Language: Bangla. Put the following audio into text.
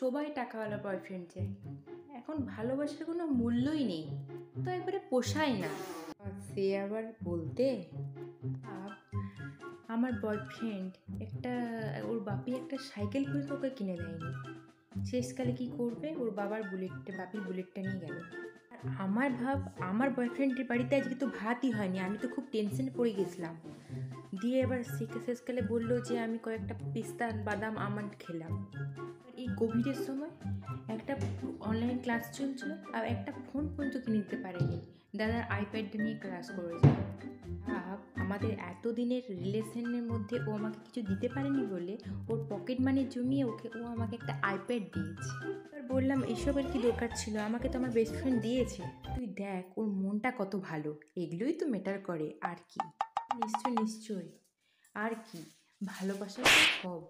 সবাই টাকাওয়ালা বয়ফ্রেন্ড চায়। এখন ভালোবাসার কোনো মূল্যই নেই, তো একবারে পোষায় না। আর সে আবার বলতে, আপ, আমার বয়ফ্রেন্ড একটা, ওর বাপি একটা সাইকেল পর্যন্ত ওকে কিনে দেয়নি। শেষকালে কি করবে, ওর বাপির বুলেটটা নিয়ে গেল। আর আমার বয়ফ্রেন্ডের বাড়িতে আজকে তো ভাতই হয়নি, আমি তো খুব টেনশনে পড়ে গেছিলাম। দিয়ে এবার শেষকালে বললো যে আমি কয়েকটা পিস্তা বাদাম আমন্ড খেলাম। আর এই কোভিডের সময় একটা অনলাইন ক্লাস চলছিল, আর একটা ফোন পর্যন্ত কিনে দিতে পারেনি। দাদার আইপ্যাডটা নিয়ে ক্লাস করেছে। আমাদের এতদিনের রিলেশনের মধ্যে ও আমাকে কিছু দিতে পারেনি বলে ওর পকেট মানি জমিয়ে ও আমাকে একটা আইপ্যাড দিয়েছে। এবার বললাম, এসবের কি দরকার ছিল, আমাকে তো আমার বেস্ট ফ্রেন্ড দিয়েছে। তুই দেখ ওর মনটা কত ভালো, এগুলোই তো ম্যাটার করে। আর কি, নিশ্চয় নিশ্চয়, আর কি, ভালোবাসা তো সব।